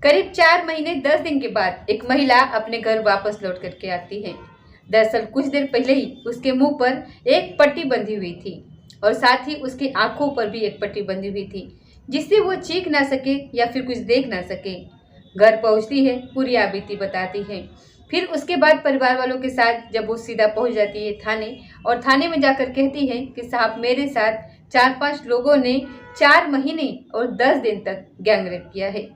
करीब 4 महीने 10 दिन के बाद एक महिला अपने घर वापस लौट करके आती है। दरअसल कुछ देर पहले ही उसके मुंह पर एक पट्टी बंधी हुई थी और साथ ही उसकी आंखों पर भी एक पट्टी बंधी हुई थी, जिससे वो चीख ना सके या फिर कुछ देख ना सके। घर पहुंचती है, पूरी आबिती बताती है। फिर उसके बाद परिवार वालों के साथ जब वो सीधा पहुंच जाती है थाने, और थाने में जाकर कहती है कि साहब, मेरे साथ 4-5 लोगों ने 4 महीने और 10 दिन तक गैंगरेप किया है।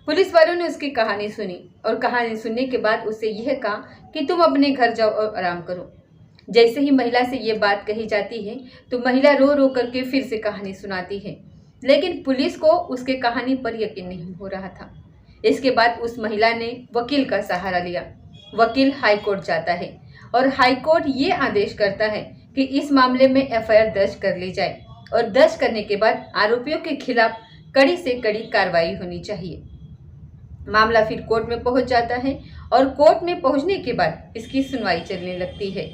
पुलिस वालों ने उसकी कहानी सुनी और कहानी सुनने के बाद उससे यह कहा कि तुम अपने घर जाओ और आराम करो। जैसे ही महिला से ये बात कही जाती है तो महिला रो रो करके फिर से कहानी सुनाती है, लेकिन पुलिस को उसके कहानी पर यकीन नहीं हो रहा था। इसके बाद उस महिला ने वकील का सहारा लिया। वकील हाईकोर्ट जाता है और हाईकोर्ट ये आदेश करता है कि इस मामले में एफआईआर दर्ज कर ली जाए और दर्ज करने के बाद आरोपियों के खिलाफ कड़ी से कड़ी कार्रवाई होनी चाहिए। मामला फिर कोर्ट में पहुंच जाता है और कोर्ट में पहुंचने के बाद इसकी सुनवाई चलने लगती है।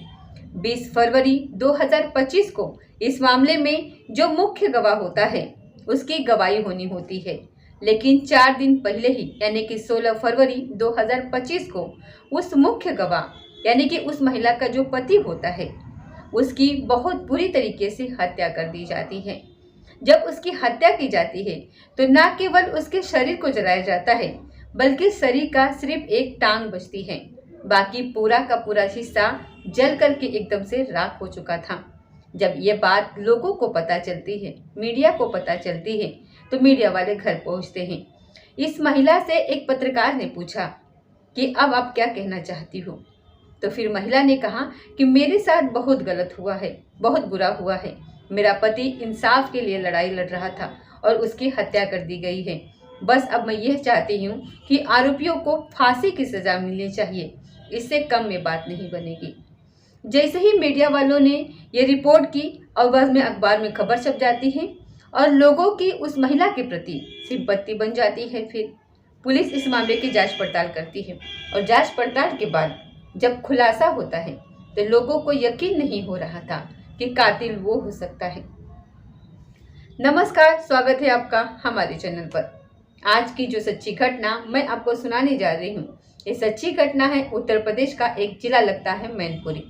20 फरवरी 2025 को इस मामले में जो मुख्य गवाह होता है उसकी गवाही होनी होती है, लेकिन 4 दिन पहले ही यानी कि 16 फरवरी 2025 को उस मुख्य गवाह यानी कि उस महिला का जो पति होता है उसकी बहुत बुरी तरीके से हत्या कर दी जाती है। जब उसकी हत्या की जाती है तो न केवल उसके शरीर को जलाया जाता है बल्कि शरीर का सिर्फ एक टांग बचती है, बाकी पूरा का पूरा हिस्सा जल करके एकदम से राख हो चुका था। जब ये बात लोगों को पता चलती है, मीडिया को पता चलती है, तो मीडिया वाले घर पहुंचते हैं। इस महिला से एक पत्रकार ने पूछा कि अब आप क्या कहना चाहती हो? तो फिर महिला ने कहा कि मेरे साथ बहुत गलत हुआ है, बहुत बुरा हुआ है। मेरा पति इंसाफ के लिए लड़ाई लड़ रहा था और उसकी हत्या कर दी गई है। बस अब मैं यह चाहती हूँ कि आरोपियों को फांसी की सज़ा मिलनी चाहिए, इससे कम में बात नहीं बनेगी। जैसे ही मीडिया वालों ने ये रिपोर्ट की और बाद में अखबार में खबर छप जाती है और लोगों की उस महिला के प्रति सिंपत्ति बन जाती है। फिर पुलिस इस मामले की जांच पड़ताल करती है और जांच पड़ताल के बाद जब खुलासा होता है तो लोगों को यकीन नहीं हो रहा था कि कातिल वो हो सकता है। नमस्कार, स्वागत है आपका हमारे चैनल पर। आज की जो सच्ची घटना मैं आपको सुनाने जा रही हूँ, ये सच्ची घटना है उत्तर प्रदेश का एक जिला लगता है मैनपुरी,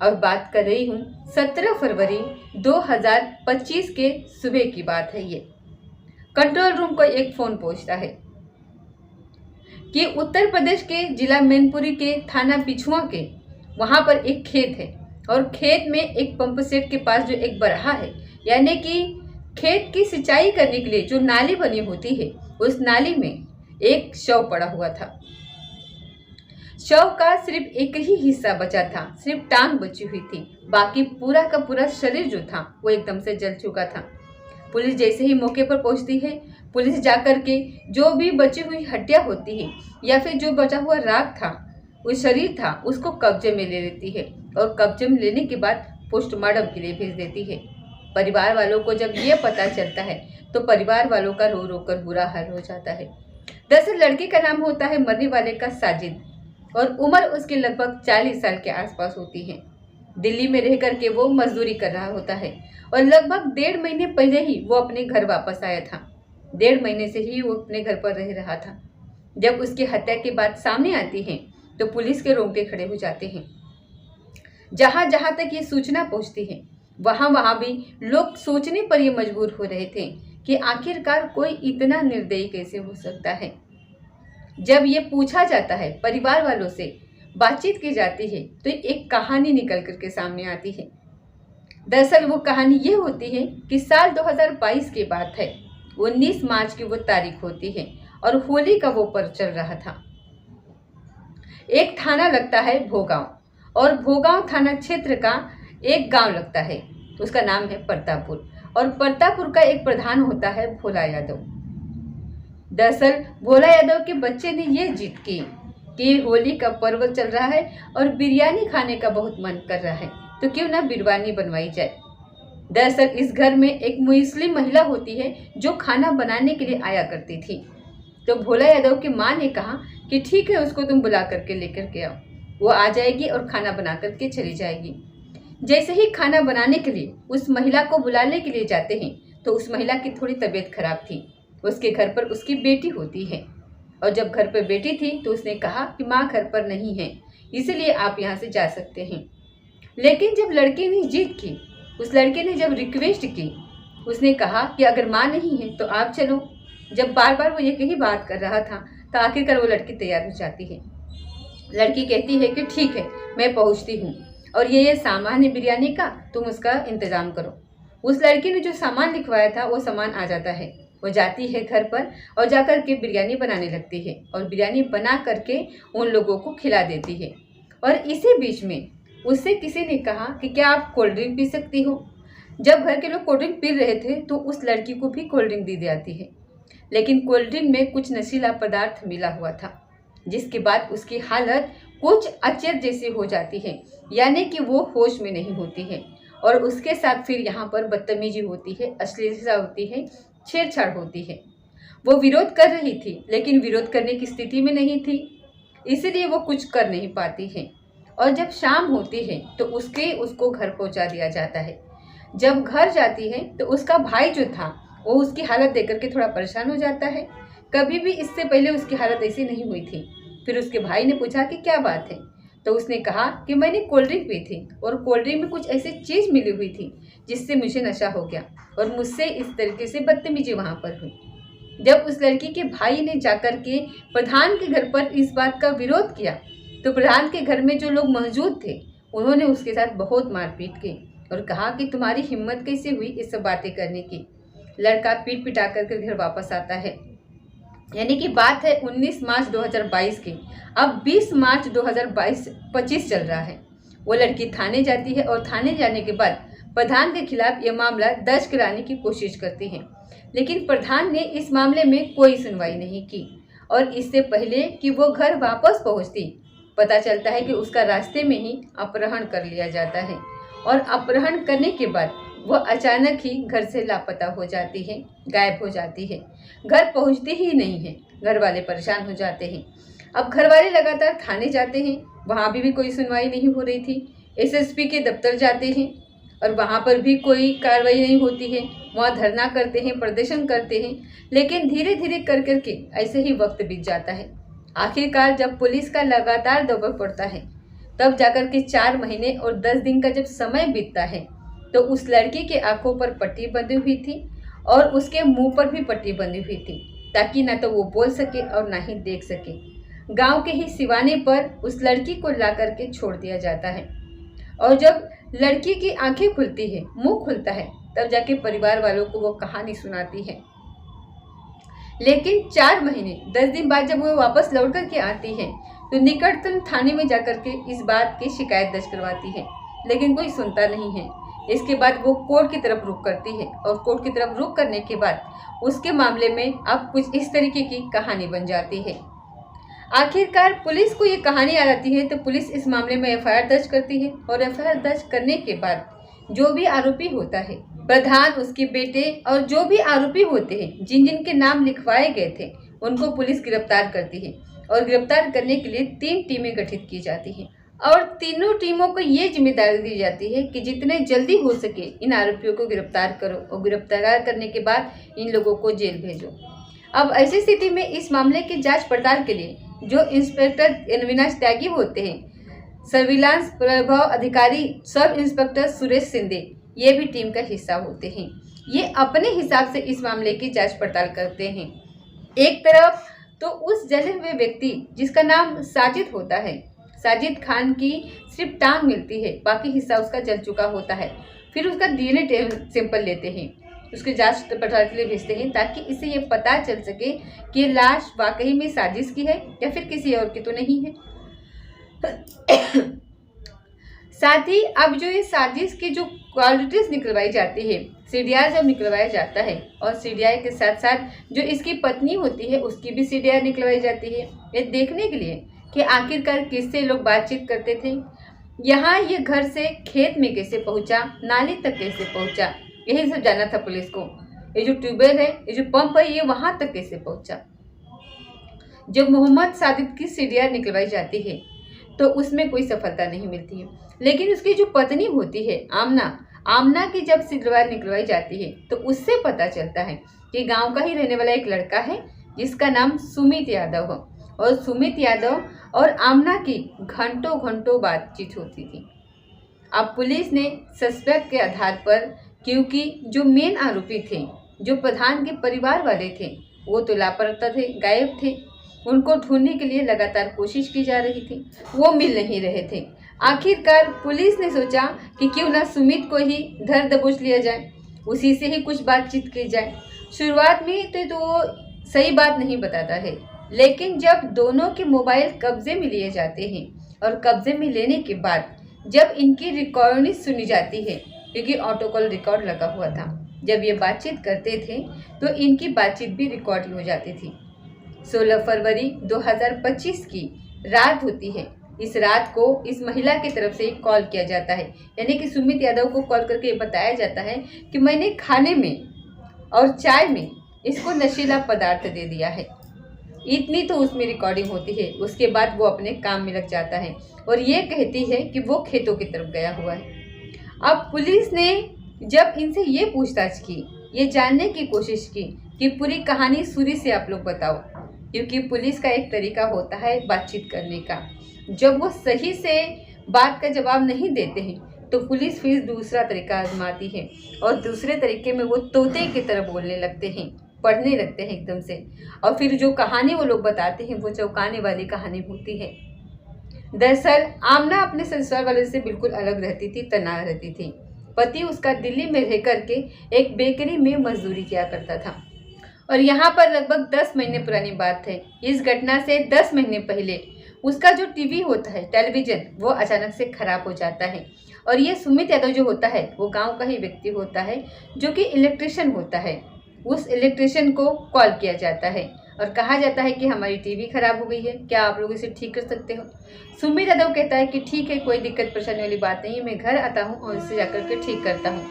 और बात कर रही हूँ 17 फरवरी 2025 के सुबह की बात है। ये कंट्रोल रूम को एक फोन पहुंचता है कि उत्तर प्रदेश के जिला मैनपुरी के थाना पिछुआ के वहां पर एक खेत है और खेत में एक पंप सेट के पास जो एक बरहा है, यानी कि खेत की सिंचाई करने के लिए जो नाली बनी होती है, उस नाली में एक शव पड़ा हुआ था। शव का सिर्फ एक ही हिस्सा बचा था, सिर्फ टांग बची हुई थी, बाकी पूरा का पूरा शरीर जो था वो एकदम से जल चुका था। पुलिस जैसे ही मौके पर पहुंचती है, पुलिस जाकर के जो भी बची हुई हड्डियां होती है या फिर जो बचा हुआ राख था, वो शरीर था, उसको कब्जे में ले लेती है और कब्जे में लेने के बाद पोस्टमार्टम के लिए भेज देती है। परिवार वालों को जब ये पता चलता है तो परिवार वालों का रो रो कर बुरा हाल हो जाता है। दरअसल लड़के का नाम होता है मरने वाले का साजिद और उम्र उसके लगभग 40 साल के आसपास होती है। दिल्ली में रह करके वो मजदूरी कर रहा होता है और लगभग 1.5 महीने पहले ही वो अपने घर वापस आया था। 1.5 महीने से ही वो अपने घर पर रह रहा था। जब उसकी हत्या की बात सामने आती है तो पुलिस के रोंगटे खड़े हो जाते हैं। जहां जहां तक ये सूचना पहुंचती है वहां भी लोग सोचने पर ये मजबूर हो रहे थे कि आखिरकार कोई इतना निर्दयी कैसे हो सकता है। जब ये पूछा जाता है, परिवार वालों से बातचीत की जाती है, तो एक कहानी निकल करके सामने आती है। दरअसल वो कहानी ये होती है कि साल 2022 की बात है, 19 मार्च की वो तारीख होती है और होली का वो पर्व चल रहा था। एक थाना लगता है भोगांव और भोगांव थाना क्षेत्र का एक गांव लगता है, उसका नाम है परतापुर, और परतापुर का एक प्रधान होता है भोला यादव। दरअसल भोला यादव के बच्चे ने ये जिद की कि होली का पर्व चल रहा है और बिरयानी खाने का बहुत मन कर रहा है, तो क्यों ना बिरयानी बनवाई जाए। दरअसल इस घर में एक मुस्लिम महिला होती है जो खाना बनाने के लिए आया करती थी। तो भोला यादव की माँ ने कहा कि ठीक है, उसको तुम बुला करके लेकर के आओ, वो आ जाएगी और खाना बना करके चली जाएगी। जैसे ही खाना बनाने के लिए उस महिला को बुलाने के लिए जाते हैं तो उस महिला की थोड़ी तबीयत खराब थी उसके घर पर उसकी बेटी होती है और जब घर पर बेटी थी तो उसने कहा कि माँ घर पर नहीं है, इसलिए आप यहाँ से जा सकते हैं। लेकिन जब लड़के ने जिद की, उस लड़के ने जब रिक्वेस्ट की, उसने कहा कि अगर माँ नहीं है तो आप चलो। जब बार बार वो यही बात कर रहा था तो आखिरकार वो लड़की तैयार हो जाती है। लड़की कहती है कि ठीक है, मैं पहुँचती हूँ और ये सामान है बिरयानी का, तुम उसका इंतज़ाम करो। उस लड़की ने जो सामान लिखवाया था वो सामान आ जाता है। वो जाती है घर पर और जाकर के बिरयानी बनाने लगती है और बिरयानी बना करके उन लोगों को खिला देती है। और इसी बीच में उससे किसी ने कहा कि क्या आप कोल्ड ड्रिंक पी सकती हो। जब घर के लोग कोल्ड ड्रिंक पी रहे थे तो उस लड़की को भी कोल्ड ड्रिंक दी जाती है, लेकिन कोल्ड ड्रिंक में कुछ नशीला पदार्थ मिला हुआ था, जिसके बाद उसकी हालत कुछ अचेत जैसी हो जाती है, यानी कि वो होश में नहीं होती है। और उसके साथ फिर यहाँ पर बदतमीजी होती है, अश्लीलता होती है, छेड़छाड़ होती है। वो विरोध कर रही थी लेकिन विरोध करने की स्थिति में नहीं थी, इसलिए वो कुछ कर नहीं पाती है। और जब शाम होती है तो उसको घर पहुंचा दिया जाता है। जब घर जाती है तो उसका भाई जो था वो उसकी हालत देख करके थोड़ा परेशान हो जाता है। कभी भी इससे पहले उसकी हालत ऐसी नहीं हुई थी। फिर उसके भाई ने पूछा कि क्या बात है, तो उसने कहा कि मैंने कोल्ड ड्रिंक पी थी और कोल्ड ड्रिंक में कुछ ऐसी चीज़ मिली हुई थी जिससे मुझे नशा हो गया और मुझसे इस तरीके से बदतमीजी वहाँ पर हुई। जब उस लड़की के भाई ने जाकर के प्रधान के घर पर इस बात का विरोध किया तो प्रधान के घर में जो लोग मौजूद थे उन्होंने उसके साथ बहुत मारपीट की और कहा कि तुम्हारी हिम्मत कैसे हुई इस सब बातें करने की। लड़का पीट पिटा कर घर वापस आता है। यानी कि बात है 19 मार्च 2022 की। अब 20 मार्च 2025 चल रहा है। वो लड़की थाने जाती है और थाने जाने के बाद प्रधान के खिलाफ यह मामला दर्ज कराने की कोशिश करती है, लेकिन प्रधान ने इस मामले में कोई सुनवाई नहीं की। और इससे पहले कि वो घर वापस पहुंचती, पता चलता है कि उसका रास्ते में ही अपहरण कर लिया जाता है और अपहरण करने के बाद वह अचानक ही घर से लापता हो जाती है, गायब हो जाती है। घर पहुंचती ही नहीं है। घर वाले परेशान हो जाते हैं। अब घर वाले लगातार थाने जाते हैं, वहाँ भी कोई सुनवाई नहीं हो रही थी। एसएसपी के दफ्तर जाते हैं और वहाँ पर भी कोई कार्रवाई नहीं होती है। वहाँ धरना करते हैं, प्रदर्शन करते हैं, लेकिन धीरे धीरे कर करके ऐसे ही वक्त बीत जाता है। आखिरकार जब पुलिस का लगातार दबाव पड़ता है तब जाकर के 4 महीने और 10 दिन का जब समय बीतता है तो उस लड़की के आंखों पर पट्टी बंधी हुई थी और उसके मुंह पर भी पट्टी बंधी हुई थी, ताकि ना तो वो बोल सके और ना ही देख सके। गांव के ही सिवाने पर उस लड़की को ला करके छोड़ दिया जाता है और जब लड़की की आंखें खुलती है, मुंह खुलता है, तब जाके परिवार वालों को वो कहानी सुनाती है। लेकिन 4 महीने 10 दिन बाद जब वो वापस लौट करके आती है तो निकटतम थाने में जाकर के इस बात की शिकायत दर्ज करवाती है, लेकिन कोई सुनता नहीं है। इसके बाद वो कोर्ट की तरफ रुख करती है और कोर्ट की तरफ रुख करने के बाद उसके मामले में अब कुछ इस तरीके की कहानी बन जाती है। आखिरकार पुलिस को ये कहानी आ जाती है तो पुलिस इस मामले में एफआईआर दर्ज करती है और एफआईआर दर्ज करने के बाद जो भी आरोपी होता है, प्रधान, उसके बेटे और जो भी आरोपी होते हैं, जिन जिन के नाम लिखवाए गए थे, उनको पुलिस गिरफ्तार करती है और गिरफ्तार करने के लिए 3 टीमें गठित की जाती हैं और तीनों टीमों को ये जिम्मेदारी दी जाती है कि जितने जल्दी हो सके इन आरोपियों को गिरफ्तार करो और गिरफ्तार करने के बाद इन लोगों को जेल भेजो। अब ऐसी स्थिति में इस मामले की जांच पड़ताल के लिए जो इंस्पेक्टर अविनाश त्यागी होते हैं, सर्विलांस प्रभाव अधिकारी सब इंस्पेक्टर सुरेश सिंधे, ये भी टीम का हिस्सा होते हैं। ये अपने हिसाब से इस मामले की जांच पड़ताल करते हैं। एक तरफ तो उस जले हुए व्यक्ति जिसका नाम साजिद होता है, साजिद खान की सिर्फ टांग मिलती है, बाकी हिस्सा उसका जल चुका होता है। फिर उसका डीएनए सैंपल लेते हैं, उसके जांच पड़ताल के लिए भेजते हैं ताकि इससे ये पता चल सके कि ये लाश वाकई में साजिश की है या फिर किसी और की तो नहीं है। साथ ही अब जो ये साजिश की जो क्वालिटीज निकलवाई जाती है, सीडीआर जब निकलवाया जाता है और सीडीआर के साथ साथ जो इसकी पत्नी होती है उसकी भी सीडीआर निकलवाई जाती है, ये देखने के लिए कि आखिरकार किससे लोग बातचीत करते थे, यहाँ ये घर से खेत में कैसे पहुँचा, नाली तक कैसे पहुँचा, यही सब जानना था पुलिस को। ये जो ट्यूबवेल है, ये जो पंप है, ये वहाँ तक कैसे पहुँचा। जब मोहम्मद सादिक की सीडीआर निकलवाई जाती है तो उसमें कोई सफलता नहीं मिलती है, लेकिन उसकी जो पत्नी होती है आमना की जब सीडीआर निकलवाई जाती है तो उससे पता चलता है कि गांव का ही रहने वाला एक लड़का है जिसका नाम सुमित यादव हो, और सुमित यादव और आमना की घंटों घंटों बातचीत होती थी। अब पुलिस ने सस्पेक्ट के आधार पर, क्योंकि जो मेन आरोपी थे, जो प्रधान के परिवार वाले थे, वो तो लापता थे, गायब थे। उनको ढूंढने के लिए लगातार कोशिश की जा रही थी, वो मिल नहीं रहे थे। आखिरकार पुलिस ने सोचा कि क्यों ना सुमित को ही धर दबोच लिया जाए, उसी से ही कुछ बातचीत की जाए। शुरुआत में तो वो सही बात नहीं बताता है, लेकिन जब दोनों के मोबाइल कब्जे में लिए जाते हैं और कब्जे में लेने के बाद जब इनकी रिकॉर्डिंग सुनी जाती है, क्योंकि ऑटो कॉल रिकॉर्ड लगा हुआ था, जब ये बातचीत करते थे तो इनकी बातचीत भी रिकॉर्ड हो जाती थी। 16 फरवरी 2025 की रात होती है। इस रात को इस महिला की तरफ से कॉल किया जाता है, यानी कि सुमित यादव को कॉल करके बताया जाता है कि मैंने खाने में और चाय में इसको नशीला पदार्थ दे दिया है। इतनी तो उसमें रिकॉर्डिंग होती है। उसके बाद वो अपने काम में लग जाता है और ये कहती है कि वो खेतों की तरफ गया हुआ है। अब पुलिस ने जब इनसे ये पूछताछ की, ये जानने की कोशिश की कि पूरी कहानी शुरू से आप लोग बताओ, क्योंकि पुलिस का एक तरीका होता है बातचीत करने का। जब वो सही से बात का जवाब नहीं देते हैं तो पुलिस फिर दूसरा तरीका आजमाती है, और दूसरे तरीके में वो तोते की तरह बोलने लगते हैं, पढ़ने लगते हैं एकदम से। और फिर जो कहानी वो लोग बताते हैं वो चौंकाने वाली कहानी होती है। दरअसल आमना अपने ससुराल वाले से बिल्कुल अलग रहती थी, तनाव रहती थी। पति उसका दिल्ली में रह करके एक बेकरी में मजदूरी किया करता था, और यहाँ पर लगभग 10 महीने पुरानी बात है। इस घटना से 10 महीने पहले उसका जो टीवी होता है, टेलीविज़न, वो अचानक से खराब हो जाता है। और ये सुमित यादव जो होता है वो गांव का ही व्यक्ति होता है, जो कि इलेक्ट्रिशियन होता है। उस इलेक्ट्रिशियन को कॉल किया जाता है और कहा जाता है कि हमारी टीवी खराब हो गई है, क्या आप लोग इसे ठीक कर सकते हो। सुमित यादव कहता है कि ठीक है, कोई दिक्कत परेशानी वाली बात नहीं है, मैं घर आता हूँ और इसे जाकर के ठीक करता हूँ।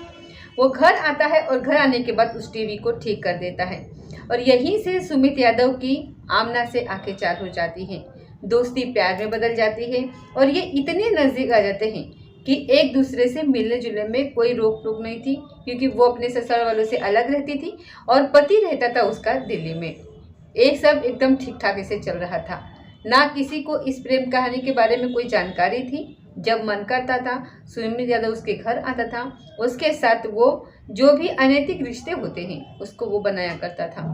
वो घर आता है और घर आने के बाद उस टीवी को ठीक कर देता है, और यहीं से सुमित यादव की आमना से आंखें चार हो जाती हैं। दोस्ती प्यार में बदल जाती है और ये इतने नज़दीक आ जाते हैं कि एक दूसरे से मिलने जुलने में कोई रोक टोक नहीं थी, क्योंकि वो अपने ससुराल वालों से अलग रहती थी और पति रहता था उसका दिल्ली में। एक सब एकदम ठीक ठाक ऐसे चल रहा था। ना किसी को इस प्रेम कहानी के बारे में कोई जानकारी थी। जब मन करता था सुमित यादव उसके घर आता था, उसके साथ वो जो भी अनैतिक रिश्ते होते हैं उसको वो बनाया करता था,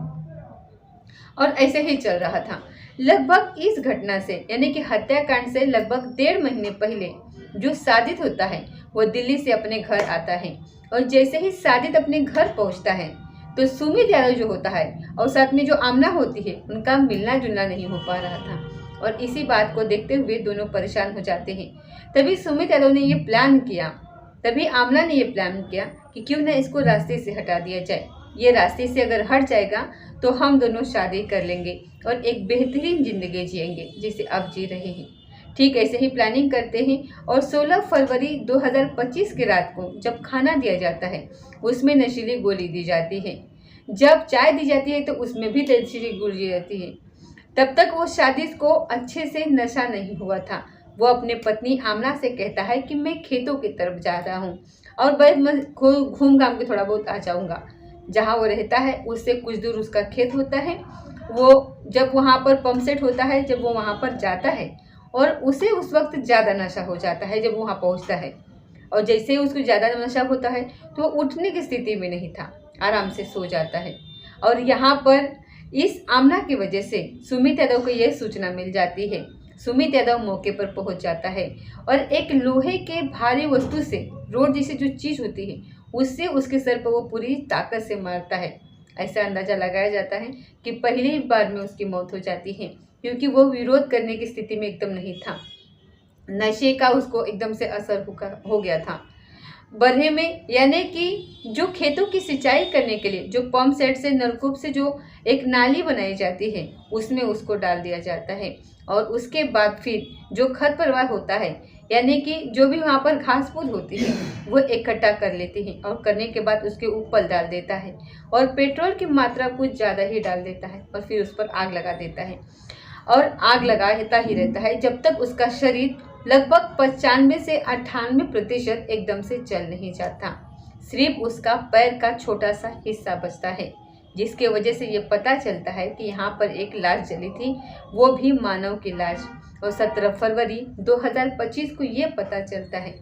और ऐसे ही चल रहा था। लगभग इस घटना से, यानी कि हत्याकांड से लगभग 1.5 महीने पहले जो साजिद होता है वो दिल्ली से अपने घर आता है, और जैसे ही साजिद अपने घर पहुंचता है तो सुमित यादव जो होता है और साथ में जो आमना होती है उनका मिलना जुलना नहीं हो पा रहा था, और इसी बात को देखते हुए दोनों परेशान हो जाते हैं। तभी सुमित यादव ने ये प्लान किया, तभी आमना ने ये प्लान किया कि क्यों ना इसको रास्ते से हटा दिया जाए। ये रास्ते से अगर हट जाएगा तो हम दोनों शादी कर लेंगे और एक बेहतरीन ज़िंदगी जिएंगे जिसे अब जी रहे हैं। ठीक ऐसे ही प्लानिंग करते हैं, और 16 फरवरी 2025 की रात को जब खाना दिया जाता है उसमें नशीली गोली दी जाती है। जब चाय दी जाती है तो उसमें भी नशीली गोली दी जाती है। तब तक वो शादी को अच्छे से नशा नहीं हुआ था। वो अपने पत्नी आमना से कहता है कि मैं खेतों की तरफ जा रहा हूँ और मैं घूम घाम के थोड़ा बहुत आ जाऊँगा। जहाँ वो रहता है उससे कुछ दूर उसका खेत होता है। वो जब वहाँ पर पंप सेट होता है, जब वो वहाँ पर जाता है और उसे उस वक्त ज़्यादा नशा हो जाता है जब वहाँ पहुँचता है, और जैसे ही उसको ज़्यादा नशा होता है तो वो उठने की स्थिति में नहीं था, आराम से सो जाता है। और यहाँ पर इस आमना की वजह से सुमित यादव को यह सूचना मिल जाती है। सुमित यादव मौके पर पहुंच जाता है और एक लोहे के भारी वस्तु से, रोड जैसी जो चीज़ होती है उससे उसके सर पर वो पूरी ताकत से मारता है। ऐसा अंदाज़ा लगाया जाता है कि पहली बार में उसकी मौत हो जाती है, क्योंकि वो विरोध करने की स्थिति में एकदम नहीं था। नशे का उसको एकदम से असर हो गया था। बरहे में, यानी कि जो खेतों की सिंचाई करने के लिए जो पंप सेट से, नलकूप से जो एक नाली बनाई जाती है उसमें उसको डाल दिया जाता है, और उसके बाद फिर जो खरपतवार होता है, यानी कि जो भी वहाँ पर घास फूस होती है वो इकट्ठा कर लेते हैं, और करने के बाद उसके ऊपर डाल देता है और पेट्रोल की मात्रा कुछ ज़्यादा ही डाल देता है और फिर उस पर आग लगा देता है, और आग लगाता ही रहता है जब तक उसका शरीर लगभग 95 से 98% एकदम से जल नहीं जाता। सिर्फ उसका पैर का छोटा सा हिस्सा बचता है, जिसके वजह से ये पता चलता है कि यहाँ पर एक लाश जली थी, वो भी मानव की लाश। और 17 फरवरी 2025 को ये पता चलता है।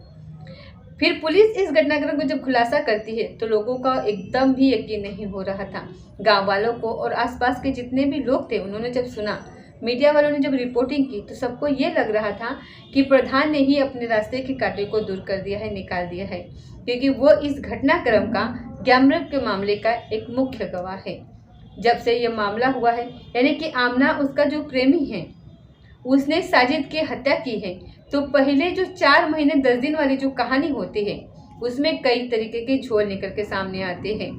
फिर पुलिस इस घटनाक्रम को जब खुलासा करती है तो लोगों का एकदम भी यकीन नहीं हो रहा था। गांव वालों को और आसपास के जितने भी लोग थे, उन्होंने जब सुना, मीडिया वालों ने जब रिपोर्टिंग की, तो सबको ये लग रहा था कि प्रधान ने ही अपने रास्ते के कांटे को दूर कर दिया है, निकाल दिया है, क्योंकि वो इस घटनाक्रम का गैमरेप के मामले का एक मुख्य गवाह है। जब से ये मामला हुआ है, यानी कि आमना उसका जो प्रेमी है, उसने साजिद की हत्या की है, तो पहले जो 4 महीने 10 दिन वाली जो कहानी होती है, उसमें कई तरीके के झोल निकल के सामने आते हैं।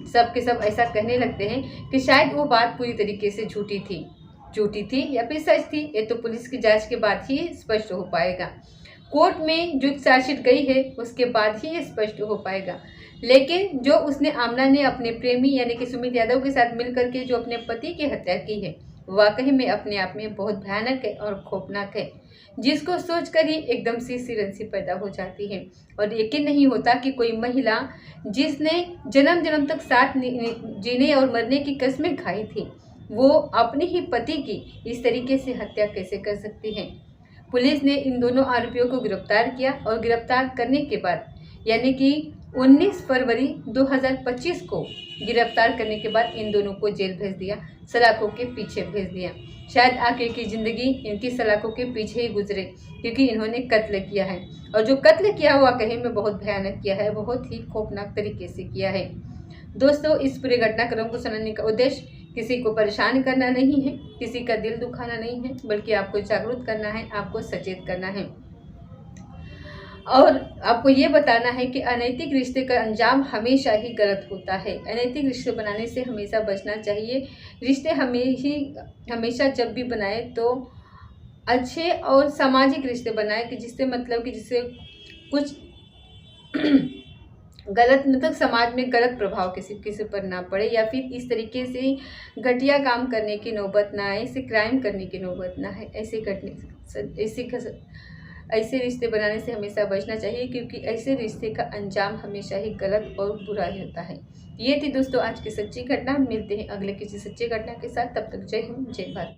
सब के सब ऐसा कहने लगते हैं कि शायद वो बात पूरी तरीके से झूठी थी या फिर सच थी। ये तो पुलिस की जांच के बाद ही स्पष्ट हो पाएगा। कोर्ट में जो चार्जशीट गई है उसके बाद ही ये स्पष्ट हो पाएगा। लेकिन जो उसने आमना ने अपने प्रेमी यानी कि सुमित यादव के साथ मिलकर के जो अपने पति की हत्या की है, वाकई में अपने आप में बहुत भयानक है और खौफनाक है, जिसको सोचकर ही एकदम सी सिरहंसी पैदा हो जाती है। और यकीन नहीं होता कि कोई महिला जिसने जन्म जन्म तक साथ जीने और मरने की कस्में खाई थी, वो अपने ही पति की इस तरीके से हत्या कैसे कर सकती है। पुलिस ने इन दोनों आरोपियों को गिरफ्तार किया और गिरफ्तार करने के बाद यानी कि 19 फरवरी 2025 को गिरफ्तार करने के बाद इन दोनों को जेल भेज दिया, सलाखों के पीछे भेज दिया। शायद आगे की जिंदगी इनकी सलाखों के पीछे ही गुजरे, क्योंकि इन्होंने कत्ल किया है, और जो कत्ल किया हुआ कहीं में बहुत भयानक किया है, बहुत ही खौफनाक तरीके से किया है। दोस्तों, इस पूरे घटनाक्रम को सुनाने का उद्देश्य किसी को परेशान करना नहीं है, किसी का दिल दुखाना नहीं है, बल्कि आपको जागरूक करना है, आपको सचेत करना है और आपको ये बताना है कि अनैतिक रिश्ते का अंजाम हमेशा ही गलत होता है। अनैतिक रिश्ते बनाने से हमेशा बचना चाहिए। रिश्ते हमेशा जब भी बनाए तो अच्छे और सामाजिक रिश्ते बनाए, कि जिससे मतलब कि जिससे कुछ गलत मतलब समाज में गलत प्रभाव किसी पर ना पड़े, या फिर इस तरीके से घटिया काम करने की नौबत ना आए, ऐसे क्राइम करने की नौबत ना है। ऐसे रिश्ते बनाने से हमेशा बचना चाहिए, क्योंकि ऐसे रिश्ते का अंजाम हमेशा ही गलत और बुरा ही होता है। ये थी दोस्तों आज की सच्ची घटना। मिलते हैं अगले किसी सच्ची घटना के साथ। तब तक जय हिंद, जय भारत।